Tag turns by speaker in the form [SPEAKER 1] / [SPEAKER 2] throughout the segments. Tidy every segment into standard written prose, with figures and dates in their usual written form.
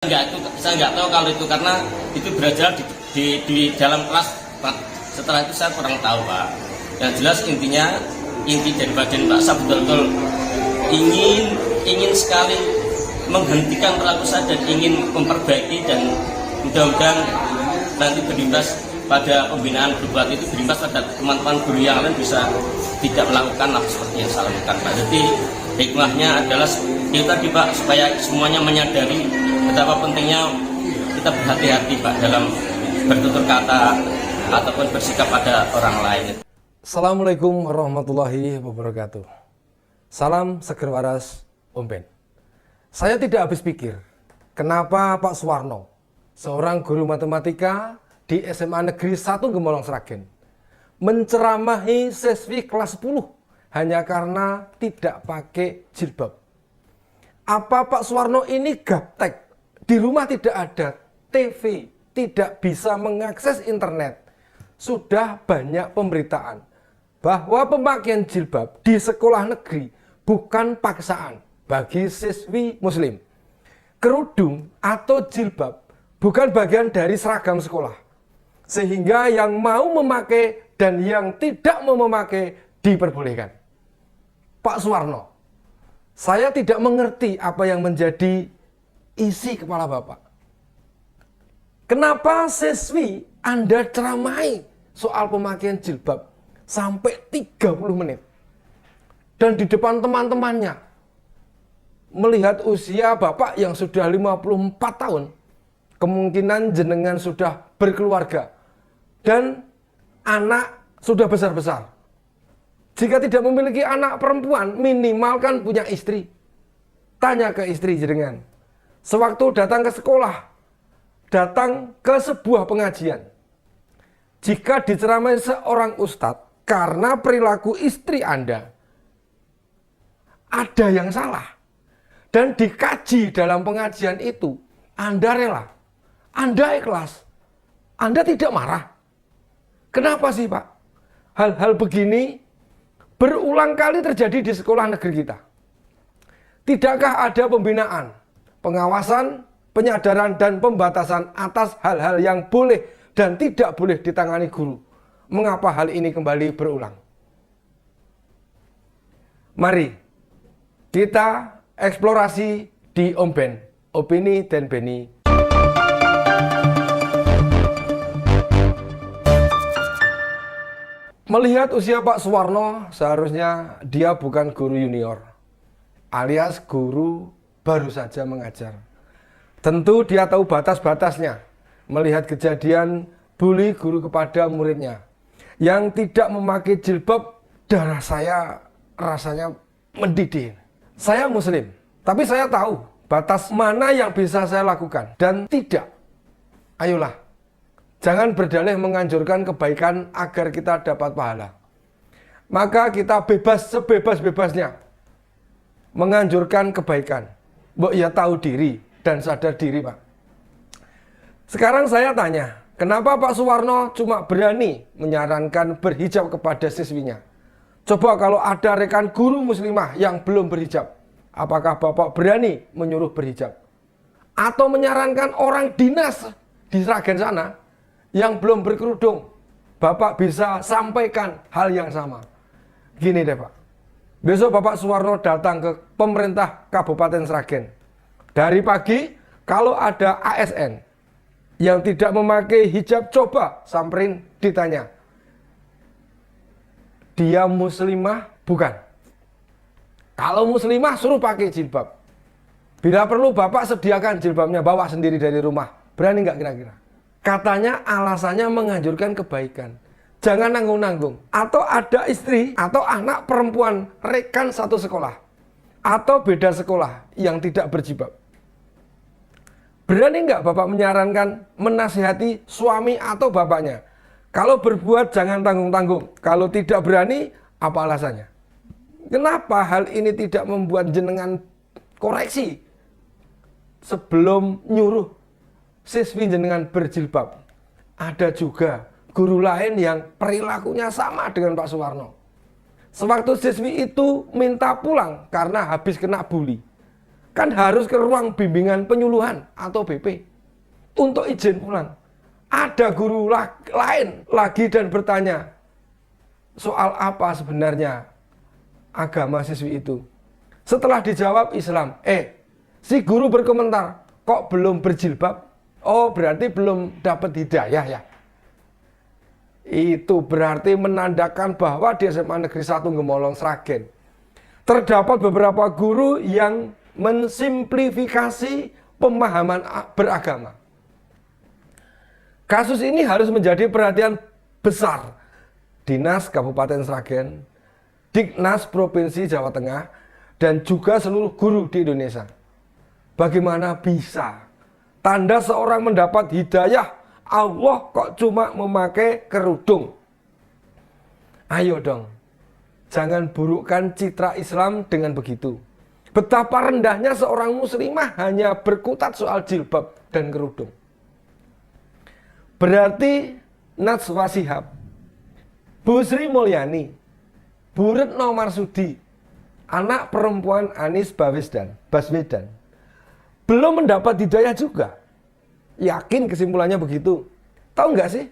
[SPEAKER 1] Saya nggak tahu kalau itu karena itu berada di dalam kelas, Pak. Setelah itu saya kurang tahu, Pak. Yang jelas inti daripada Pak Sa betul-betul ingin sekali menghentikan perilaku saya dan ingin memperbaiki, dan mudah-mudahan nanti berimbas pada pembinaan berbuat itu, berimbas pada teman-teman guru yang lain bisa tidak melakukan hal seperti yang saya lakukan, Pak. Jadi hikmahnya adalah itu tadi, Pak, supaya semuanya menyadari betapa pentingnya kita berhati-hati, Pak, dalam bertutur kata ataupun bersikap pada orang lain.
[SPEAKER 2] Assalamualaikum warahmatullahi wabarakatuh. Salam seger waras, Om Ben. Saya tidak habis pikir kenapa Pak Suwarno, seorang guru matematika di SMA Negeri 1 Gemolong Sragen, menceramahi siswi kelas 10 hanya karena tidak pakai jilbab. Apa Pak Suwarno ini gaptek? Di rumah tidak ada TV, tidak bisa mengakses internet. Sudah banyak pemberitaan bahwa pemakaian jilbab di sekolah negeri bukan paksaan bagi siswi muslim. Kerudung atau jilbab bukan bagian dari seragam sekolah. Sehingga yang mau memakai dan yang tidak mau memakai diperbolehkan. Pak Suwarno, saya tidak mengerti apa yang menjadi isi kepala Bapak. Kenapa siswi Anda ceramai soal pemakaian jilbab sampai 30 menit? Dan di depan teman-temannya, melihat usia Bapak yang sudah 54 tahun, kemungkinan jenengan sudah berkeluarga, dan anak sudah besar-besar. Jika tidak memiliki anak perempuan, minimal kan punya istri. Tanya ke istri jenengan. Sewaktu datang ke sekolah, datang ke sebuah pengajian, jika diceramai seorang ustadz karena perilaku istri Anda ada yang salah, dan dikaji dalam pengajian itu, Anda rela, Anda ikhlas, Anda tidak marah. Kenapa sih, Pak? Hal-hal begini berulang kali terjadi di sekolah negeri kita. Tidakkah ada pembinaan, pengawasan, penyadaran, dan pembatasan atas hal-hal yang boleh dan tidak boleh ditangani guru? Mengapa hal ini kembali berulang? Mari kita eksplorasi di Om Ben, Opini dan Beni. Melihat usia Pak Suwarno, seharusnya dia bukan guru junior, alias guru baru saja mengajar. Tentu dia tahu batas-batasnya. Melihat kejadian bully guru kepada muridnya yang tidak memakai jilbab, darah saya rasanya mendidih. Saya muslim, tapi saya tahu batas mana yang bisa saya lakukan dan tidak. Ayolah, jangan berdalih menganjurkan kebaikan agar kita dapat pahala. Maka kita bebas sebebas-bebasnya menganjurkan kebaikan. Mbok ya tahu diri dan sadar diri, Pak. Sekarang saya tanya, kenapa Pak Suwarno cuma berani menyarankan berhijab kepada siswinya? Coba kalau ada rekan guru muslimah yang belum berhijab, apakah Bapak berani menyuruh berhijab? Atau menyarankan orang dinas di Sragen sana yang belum berkerudung, Bapak bisa sampaikan hal yang sama. Gini deh, Pak. Besok Bapak Suwarno datang ke pemerintah Kabupaten Sragen. Dari pagi, kalau ada ASN yang tidak memakai hijab, coba samperin, ditanya. Dia muslimah bukan? Kalau muslimah suruh pakai jilbab. Bila perlu Bapak sediakan jilbabnya, bawa sendiri dari rumah. Berani nggak kira-kira? Katanya alasannya menganjurkan kebaikan. Jangan nanggung-nanggung. Atau ada istri atau anak perempuan rekan satu sekolah atau beda sekolah yang tidak berjilbab. Berani nggak Bapak menyarankan, menasihati suami atau bapaknya? Kalau berbuat jangan tanggung-tanggung. Kalau tidak berani, apa alasannya? Kenapa hal ini tidak membuat jenengan koreksi sebelum nyuruh siswi jenengan berjilbab? Ada juga guru lain yang perilakunya sama dengan Pak Suwarno. Sewaktu siswi itu minta pulang karena habis kena bully, kan harus ke ruang bimbingan penyuluhan atau BP untuk izin pulang. Ada guru lain lagi dan bertanya, soal apa sebenarnya agama siswi itu? Setelah dijawab Islam, si guru berkomentar, kok belum berjilbab? Oh, berarti belum dapat hidayah ya? Itu berarti menandakan bahwa di SMA Negeri 1 Gemolong Sragen terdapat beberapa guru yang mensimplifikasi pemahaman beragama. Kasus ini harus menjadi perhatian besar Dinas Kabupaten Sragen, Diknas Provinsi Jawa Tengah, dan juga seluruh guru di Indonesia. Bagaimana bisa tanda seorang mendapat hidayah Allah kok cuma memakai kerudung? Ayo dong, jangan burukkan citra Islam dengan begitu. Betapa rendahnya seorang muslimah hanya berkutat soal jilbab dan kerudung. Berarti Najwa Shihab, Bu Sri Mulyani, Bu Retno Marsudi, anak perempuan Anies Baswedan, belum mendapat hidayah juga. Yakin kesimpulannya begitu? Tahu nggak sih?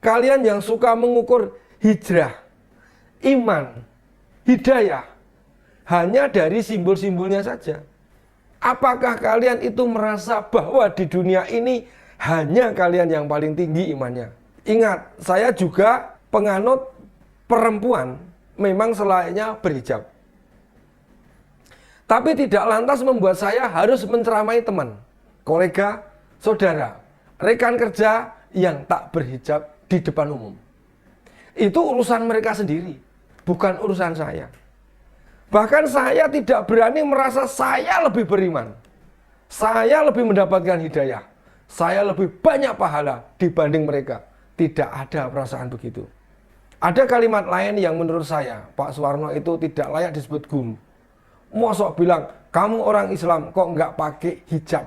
[SPEAKER 2] Kalian yang suka mengukur hijrah, iman, hidayah hanya dari simbol-simbolnya saja. Apakah kalian itu merasa bahwa di dunia ini hanya kalian yang paling tinggi imannya? Ingat, saya juga penganut perempuan memang selayaknya berhijab. Tapi tidak lantas membuat saya harus menceramai teman, kolega, saudara, rekan kerja yang tak berhijab di depan umum. Itu urusan mereka sendiri, bukan urusan saya. Bahkan saya tidak berani merasa saya lebih beriman. Saya lebih mendapatkan hidayah. Saya lebih banyak pahala dibanding mereka. Tidak ada perasaan begitu. Ada kalimat lain yang menurut saya, Pak Suwarno itu tidak layak disebut guru. Mosok bilang, kamu orang Islam kok nggak pakai hijab?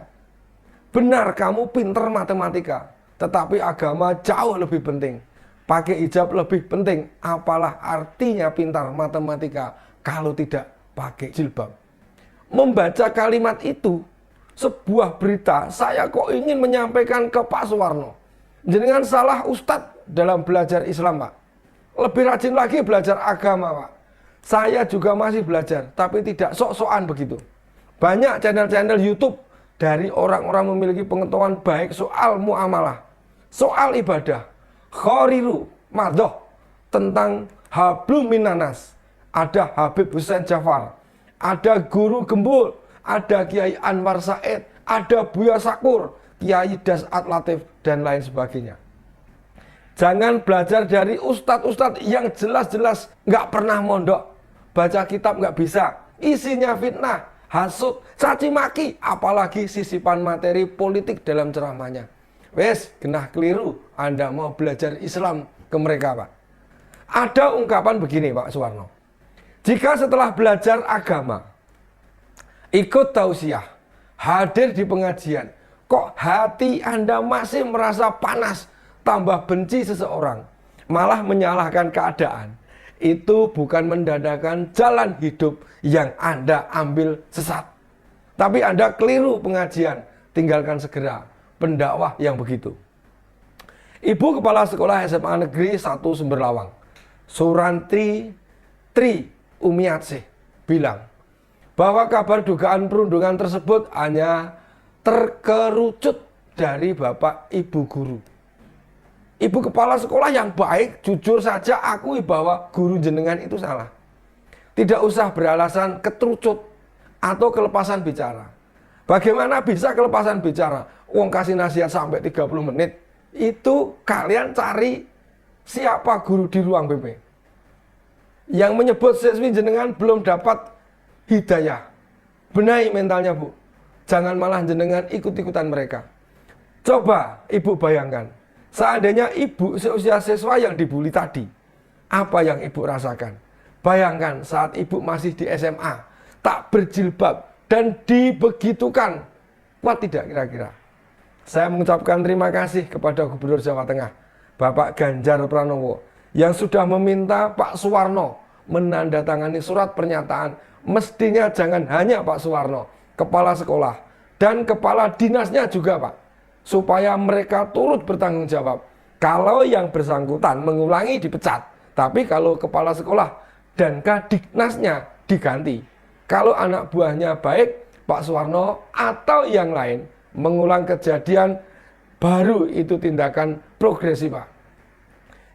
[SPEAKER 2] Benar, kamu pinter matematika, tetapi agama jauh lebih penting. Pakai hijab lebih penting. Apalah artinya pintar matematika kalau tidak pakai jilbab? Membaca kalimat itu, sebuah berita, saya kok ingin menyampaikan ke Pak Suwarno. Jenengan salah ustadz dalam belajar Islam, Pak. Lebih rajin lagi belajar agama, Pak. Saya juga masih belajar, tapi tidak sok-sokan begitu. Banyak channel-channel YouTube dari orang-orang memiliki pengetahuan baik soal muamalah, soal ibadah, khoriru, madhoh, tentang hablum minanas. Ada Habib Hussein Jafar, ada Guru Gembul, ada Kiai Anwar Said, ada Buya Sakur, Kiai Dasat Latif, dan lain sebagainya. Jangan belajar dari ustadz-ustadz yang jelas-jelas nggak pernah mondok, baca kitab nggak bisa, isinya fitnah, hasut, caci maki, apalagi sisipan materi politik dalam ceramahnya. Wes, genah keliru, Anda mau belajar Islam ke mereka, Pak. Ada ungkapan begini, Pak Suwarno. Jika setelah belajar agama, ikut tausiah, hadir di pengajian, kok hati Anda masih merasa panas, tambah benci seseorang, malah menyalahkan keadaan, itu bukan mendadakan jalan hidup yang Anda ambil sesat. Tapi Anda keliru pengajian, tinggalkan segera pendakwah yang begitu. Ibu Kepala Sekolah SMA Negeri 1 Sumberlawang, Surantri Tri Umiatsih, bilang bahwa kabar dugaan perundungan tersebut hanya terkerucut dari Bapak Ibu guru. Ibu kepala sekolah yang baik, jujur saja akui bahwa guru jenengan itu salah. Tidak usah beralasan keterucut atau kelepasan bicara. Bagaimana bisa kelepasan bicara? Wong kasih nasihat sampai 30 menit. Itu kalian cari siapa guru di ruang BP yang menyebut siswi jenengan belum dapat hidayah. Benahi mentalnya, Bu. Jangan malah jenengan ikut-ikutan mereka. Coba Ibu bayangkan, seandainya Ibu seusia siswa yang dibully tadi, apa yang Ibu rasakan? Bayangkan saat Ibu masih di SMA, tak berjilbab dan dibegitukan. Kuat tidak kira-kira? Saya mengucapkan terima kasih kepada Gubernur Jawa Tengah, Bapak Ganjar Pranowo, yang sudah meminta Pak Suwarno menandatangani surat pernyataan. Mestinya jangan hanya Pak Suwarno, kepala sekolah dan kepala dinasnya juga, Pak, supaya mereka turut bertanggung jawab. Kalau yang bersangkutan mengulangi dipecat, tapi kalau kepala sekolah dan kadiknasnya diganti. Kalau anak buahnya baik, Pak Suwarno atau yang lain mengulang kejadian, baru itu tindakan progresif, Pak.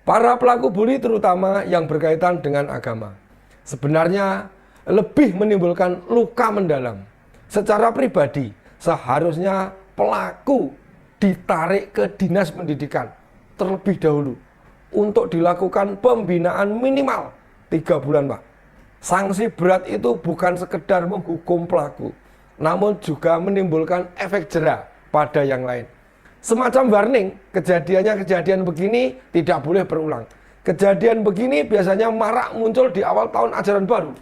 [SPEAKER 2] Para pelaku bully terutama yang berkaitan dengan agama sebenarnya lebih menimbulkan luka mendalam. Secara pribadi, seharusnya pelaku ditarik ke dinas pendidikan terlebih dahulu untuk dilakukan pembinaan minimal 3 bulan, Pak. Sanksi berat itu bukan sekedar menghukum pelaku, namun juga menimbulkan efek jera pada yang lain. Semacam warning, kejadian begini tidak boleh berulang. Kejadian begini biasanya marak muncul di awal tahun ajaran baru.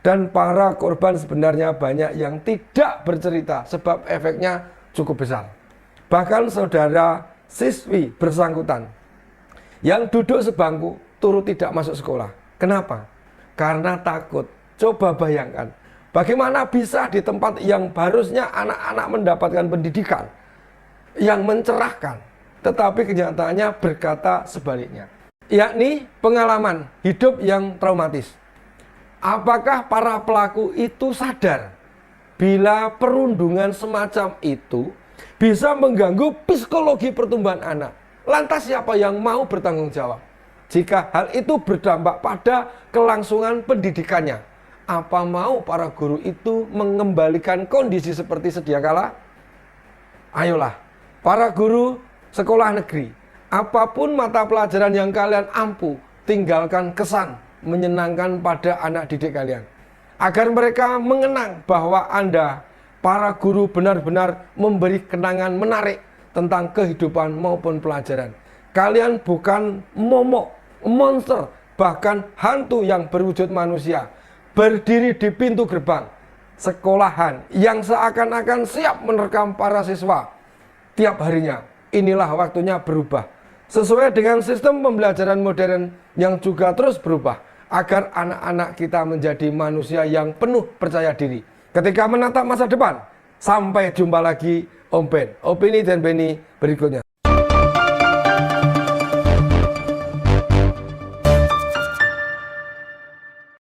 [SPEAKER 2] Dan para korban sebenarnya banyak yang tidak bercerita sebab efeknya cukup besar. Bahkan saudara siswi bersangkutan yang duduk sebangku turut tidak masuk sekolah. Kenapa? Karena takut. Coba bayangkan, bagaimana bisa di tempat yang harusnya anak-anak mendapatkan pendidikan yang mencerahkan, tetapi kenyataannya berkata sebaliknya, yakni pengalaman hidup yang traumatis. Apakah para pelaku itu sadar bila perundungan semacam itu bisa mengganggu psikologi pertumbuhan anak? Lantas siapa yang mau bertanggung jawab jika hal itu berdampak pada kelangsungan pendidikannya? Apa mau para guru itu mengembalikan kondisi seperti sedia kala? Ayolah, para guru sekolah negeri, apapun mata pelajaran yang kalian ampu, tinggalkan kesan menyenangkan pada anak didik kalian. Agar mereka mengenang bahwa Anda, para guru, benar-benar memberi kenangan menarik tentang kehidupan maupun pelajaran. Kalian bukan momok, monster, bahkan hantu yang berwujud manusia, berdiri di pintu gerbang sekolahan yang seakan-akan siap menerkam para siswa tiap harinya. Inilah waktunya berubah sesuai dengan sistem pembelajaran modern yang juga terus berubah, agar anak-anak kita menjadi manusia yang penuh percaya diri ketika menatap masa depan. Sampai jumpa lagi, Om Ben, opini dan Beni berikutnya.